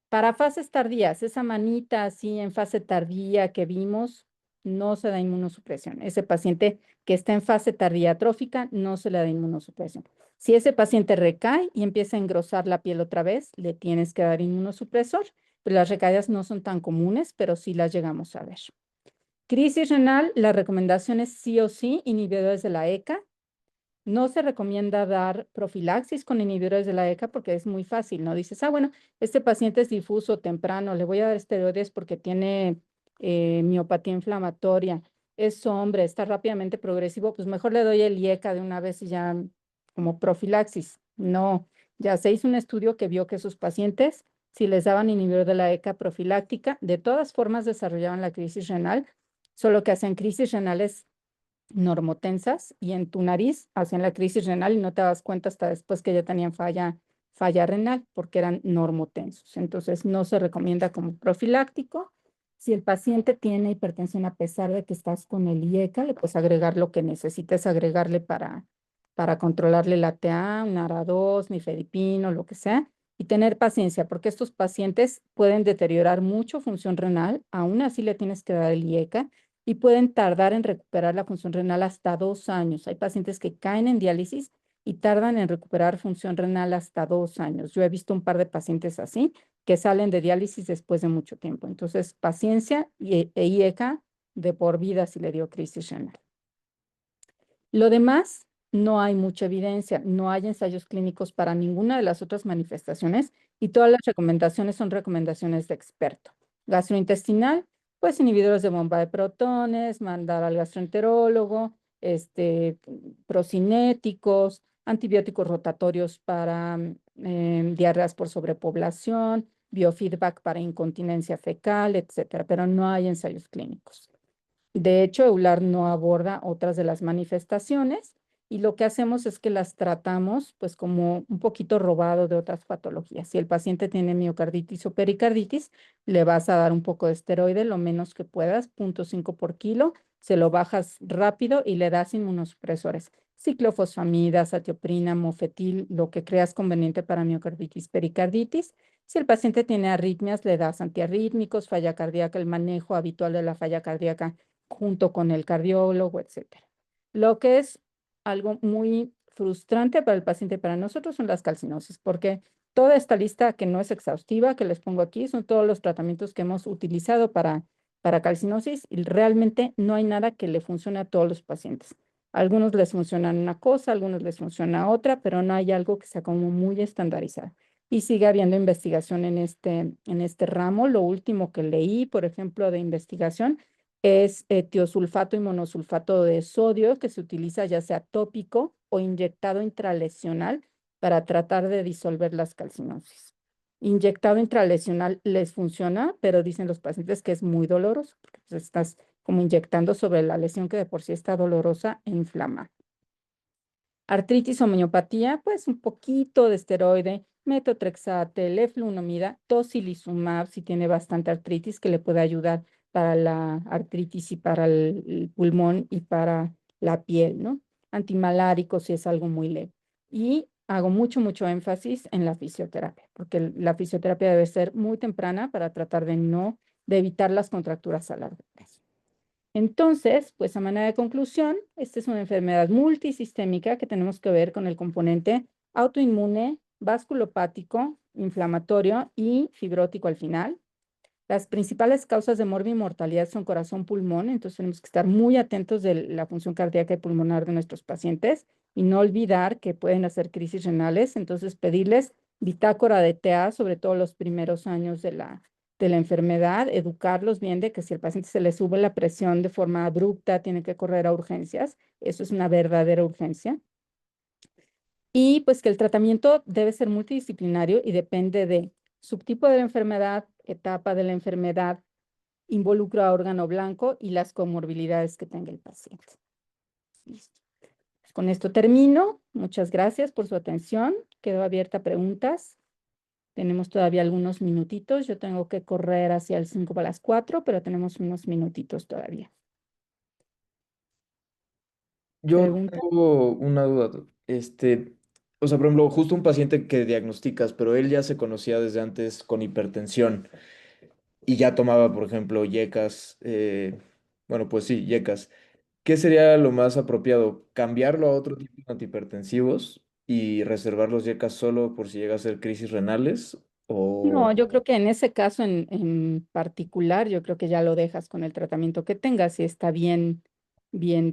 Para fases tardías, esa manita así en fase tardía que vimos, no se da inmunosupresión. Ese paciente que está en fase tardía atrófica, no se le da inmunosupresión. Si ese paciente recae y empieza a engrosar la piel otra vez, le tienes que dar inmunosupresor. Pero las recaídas no son tan comunes, pero sí las llegamos a ver. Crisis renal, la recomendación es sí o sí inhibidores de la ECA. No se recomienda dar profilaxis con inhibidores de la ECA porque es muy fácil, ¿no? Dices, bueno, este paciente es difuso temprano, le voy a dar esteroides porque tiene miopatía inflamatoria, es hombre, está rápidamente progresivo, pues mejor le doy el IECA de una vez y ya como profilaxis. No, ya se hizo un estudio que vio que sus pacientes, si les daban inhibidor de la ECA profiláctica, de todas formas desarrollaban la crisis renal, solo que hacen crisis renales normotensas y en tu nariz hacían la crisis renal y no te das cuenta hasta después que ya tenían falla renal porque eran normotensos. Entonces no se recomienda como profiláctico Si el paciente tiene hipertensión a pesar de que estás con el IECA, le puedes agregar lo que necesites agregarle para controlarle la TA, un ARA2, nifedipino, lo que sea, y tener paciencia, porque estos pacientes pueden deteriorar mucho función renal, aún así le tienes que dar el IECA, y pueden tardar en recuperar la función renal hasta 2 años. Hay pacientes que caen en diálisis y tardan en recuperar función renal hasta 2 años. Yo he visto un par de pacientes así que salen de diálisis después de mucho tiempo. Entonces, paciencia e IECA de por vida si le dio crisis renal. Lo demás, no hay mucha evidencia, no hay ensayos clínicos para ninguna de las otras manifestaciones y todas las recomendaciones son recomendaciones de experto. Gastrointestinal, pues inhibidores de bomba de protones, mandar al gastroenterólogo, procinéticos, antibióticos rotatorios para diarreas por sobrepoblación, biofeedback para incontinencia fecal, etcétera, pero no hay ensayos clínicos. De hecho, EULAR no aborda otras de las manifestaciones y lo que hacemos es que las tratamos pues como un poquito robado de otras patologías. Si el paciente tiene miocarditis o pericarditis, le vas a dar un poco de esteroide, lo menos que puedas, 0.5 por kilo, se lo bajas rápido y le das inmunosupresores. Ciclofosfamida, satioprina, mofetil, lo que creas conveniente para miocarditis, pericarditis. Si el paciente tiene arritmias, le das antiarrítmicos, falla cardíaca, el manejo habitual de la falla cardíaca junto con el cardiólogo, etcétera. Lo que es algo muy frustrante para el paciente y para nosotros son las calcinosis, porque toda esta lista que no es exhaustiva, que les pongo aquí, son todos los tratamientos que hemos utilizado para calcinosis y realmente no hay nada que le funcione a todos los pacientes. A algunos les funciona una cosa, a algunos les funciona otra, pero no hay algo que sea como muy estandarizado. Y sigue habiendo investigación en este ramo. Lo último que leí, por ejemplo, de investigación es tiosulfato y monosulfato de sodio que se utiliza ya sea tópico o inyectado intralesional para tratar de disolver las calcinosis. Inyectado intralesional les funciona, pero dicen los pacientes que es muy doloroso porque pues, estás como inyectando sobre la lesión que de por sí está dolorosa e inflama. Artritis o miopatía, pues un poquito de esteroide, metotrexate, leflunomida, tocilizumab si tiene bastante artritis que le puede ayudar para la artritis y para el pulmón y para la piel, ¿no? Antimalárico si es algo muy leve. Y hago mucho énfasis en la fisioterapia, porque la fisioterapia debe ser muy temprana para tratar de evitar las contracturas a largo plazo. Entonces, pues a manera de conclusión, esta es una enfermedad multisistémica que tenemos que ver con el componente autoinmune, vasculopático, inflamatorio y fibrótico al final. Las principales causas de mortalidad son corazón-pulmón, entonces tenemos que estar muy atentos de la función cardíaca y pulmonar de nuestros pacientes y no olvidar que pueden hacer crisis renales, entonces pedirles bitácora de TA, sobre todo los primeros años de la enfermedad, educarlos bien de que si el paciente se le sube la presión de forma abrupta, tiene que correr a urgencias, eso es una verdadera urgencia. Y pues que el tratamiento debe ser multidisciplinario y depende de subtipo de la enfermedad, etapa de la enfermedad, involucra a órgano blanco y las comorbilidades que tenga el paciente. Listo. Pues con esto termino. Muchas gracias por su atención. Quedo abierta a preguntas. Tenemos todavía algunos minutitos. Yo tengo que correr hacia el 5 para las 4, pero tenemos unos minutitos todavía. Yo ¿Pregunta? tengo una duda. O sea, por ejemplo, justo un paciente que diagnosticas, pero él ya se conocía desde antes con hipertensión y ya tomaba, por ejemplo, yecas, bueno, pues sí, yecas. ¿Qué sería lo más apropiado? ¿Cambiarlo a otro tipo de antihipertensivos y reservar los yecas solo por si llega a ser crisis renales? No, O, yo creo que en ese caso en particular, yo creo que ya lo dejas con el tratamiento que tengas. Si está bien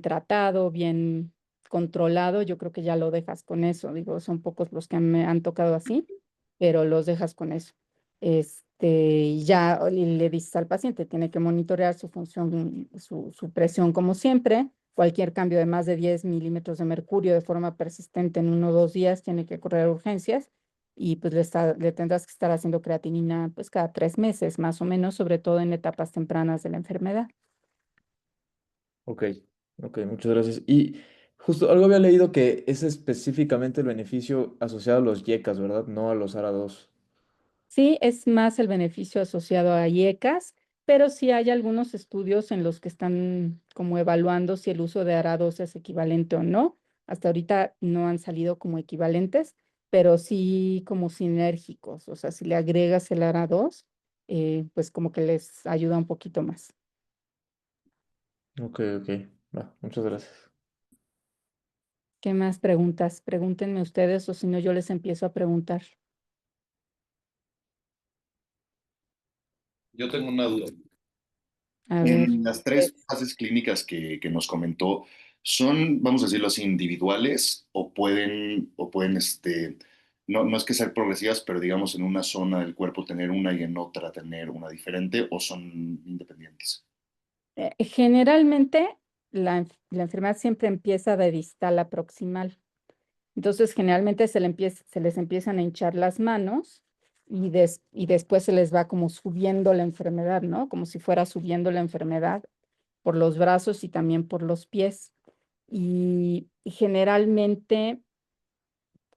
tratado, bien controlado, yo creo que ya lo dejas con eso. Digo, son pocos los que me han tocado así, pero los dejas con eso. Y ya le dices al paciente, tiene que monitorear su función, su presión como siempre. Cualquier cambio de más de 10 milímetros de mercurio de forma persistente en 1 o 2 días tiene que correr a urgencias y pues le tendrás que estar haciendo creatinina pues cada 3 meses más o menos, sobre todo en etapas tempranas de la enfermedad. ok, ok, muchas gracias. Y justo algo había leído que es específicamente el beneficio asociado a los yecas, ¿verdad? No a los ARA2. Sí, es más el beneficio asociado a IECAS. pero sí hay algunos estudios en los que están como evaluando si el uso de ARA2 es equivalente o no. Hasta ahorita no han salido como equivalentes, pero sí como sinérgicos. O sea, si le agregas el ARA2, pues como que les ayuda un poquito más. Ok, ok. Va, muchas gracias. ¿Qué más preguntas? Pregúntenme ustedes o si no, yo les empiezo a preguntar. Yo tengo una duda. A ver. En las tres fases clínicas que nos comentó, ¿son, vamos a decirlo así, individuales o pueden, no es que sean progresivas, pero digamos en una zona del cuerpo tener una y en otra tener una diferente, o son independientes? Generalmente la enfermedad siempre empieza de distal a proximal. Entonces, generalmente se les empiezan a hinchar las manos y después se les va como subiendo la enfermedad, ¿no? Como si fuera subiendo la enfermedad por los brazos y también por los pies. Y generalmente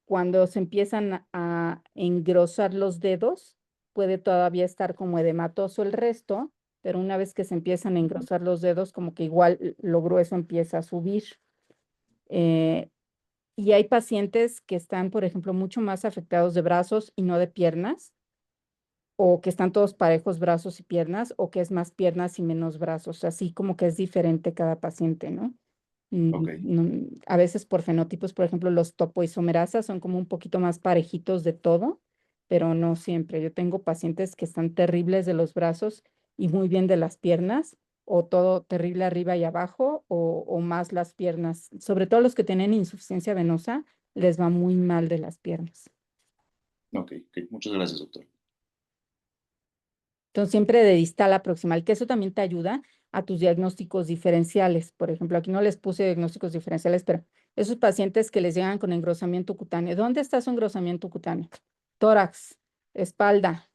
cuando se empiezan a engrosar los dedos, puede todavía estar como edematoso el resto, pero una vez que se empiezan a engrosar los dedos, como que igual lo grueso empieza a subir. Eh, y hay pacientes que están, por ejemplo, mucho más afectados de brazos y no de piernas, o que están todos parejos brazos y piernas, o que es más piernas y menos brazos. Así como que es diferente cada paciente, ¿no? Ok, A veces por fenotipos, por ejemplo, los topoisomerasas son como un poquito más parejitos de todo, pero no siempre. Yo tengo pacientes que están terribles de los brazos y muy bien de las piernas, o todo terrible arriba y abajo, o más las piernas. Sobre todo los que tienen insuficiencia venosa, les va muy mal de las piernas. ok, ok. Muchas gracias, doctor. Entonces, siempre de distal a proximal, que eso también te ayuda a tus diagnósticos diferenciales. Por ejemplo, aquí no les puse diagnósticos diferenciales, pero esos pacientes que les llegan con engrosamiento cutáneo, ¿dónde está su engrosamiento cutáneo? Tórax, espalda,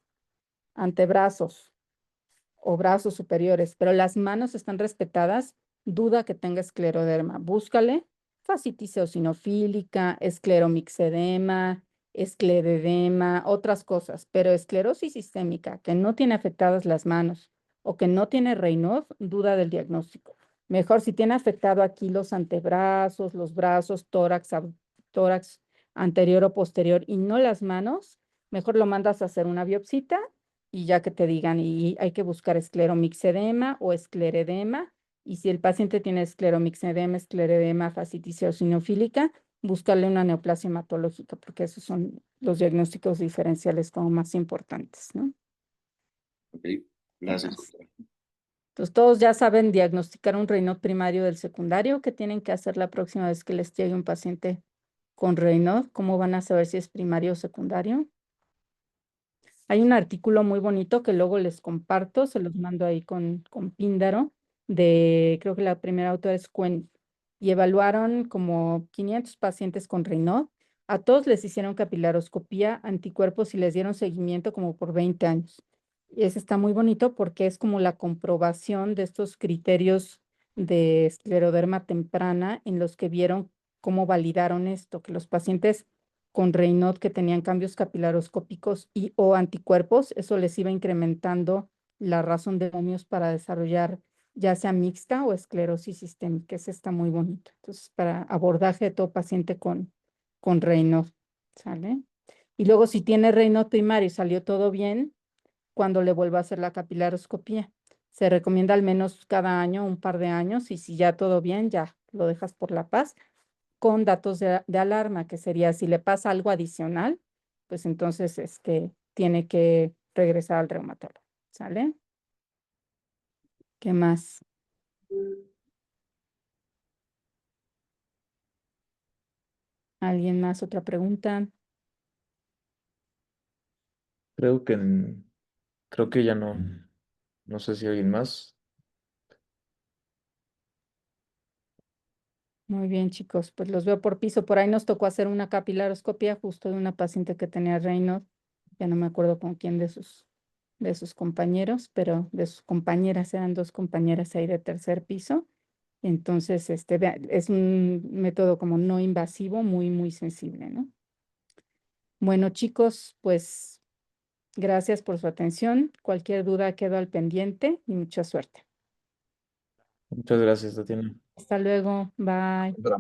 antebrazos o brazos superiores, pero las manos están respetadas, duda que tenga escleroderma. Búscale fascitis eosinofílica, escleromixedema, escleredema, otras cosas, pero esclerosis sistémica que no tiene afectadas las manos o que no tiene Raynaud, duda del diagnóstico. Mejor si tiene afectado aquí los antebrazos, los brazos, tórax anterior o posterior y no las manos, mejor lo mandas a hacer una biopsita y ya que te digan, y hay que buscar escleromixedema o escleredema, y si el paciente tiene esclerodeema, fascitis eosinofílica, buscarle una neoplasia hematológica, porque esos son los diagnósticos diferenciales como más importantes, ¿no? Ok, ¿Qué gracias, más? doctor. Entonces, todos ya saben diagnosticar un Raynaud primario del secundario. ¿Qué tienen que hacer la próxima vez que les llegue un paciente con Raynaud? ¿Cómo van a saber si es primario o secundario? Hay un artículo muy bonito que luego les comparto, se los mando ahí con Píndaro, creo que la primera autora es Cuen, y evaluaron como 500 pacientes con Raynaud. A todos les hicieron capilaroscopía, anticuerpos y les dieron seguimiento como por 20 años. Y ese está muy bonito porque es como la comprobación de estos criterios de escleroderma temprana en los que vieron cómo validaron esto, que los pacientes con Raynaud que tenían cambios capilaroscópicos y o anticuerpos, eso les iba incrementando la razón de homios para desarrollar ya sea mixta o esclerosis sistémica. Ese está muy bonito. Entonces, para abordaje de todo paciente con Raynaud, ¿sale? Y luego, si tiene Raynaud primario y salió todo bien, cuando le vuelva a hacer la capilaroscopía. Se recomienda al menos cada año, un par de años, y si ya todo bien, ya lo dejas por la paz con datos de alarma, que sería si le pasa algo adicional, pues entonces es que tiene que regresar al reumatólogo, ¿sale? ¿Qué más? ¿Alguien más? ¿Otra pregunta? Creo que, creo que ya no. No sé si alguien más. Muy bien, chicos, pues los veo por piso. Por ahí nos tocó hacer una capilaroscopia justo de una paciente que tenía Raynaud. Ya no me acuerdo con quién de sus compañeros, pero de sus compañeras, eran dos compañeras ahí de tercer piso. Entonces, es un método como no invasivo, muy, muy sensible, ¿no? Bueno, chicos, pues Gracias por su atención. Cualquier duda quedo al pendiente y mucha suerte. Muchas gracias, Tatiana. Hasta luego. Bye. Otra.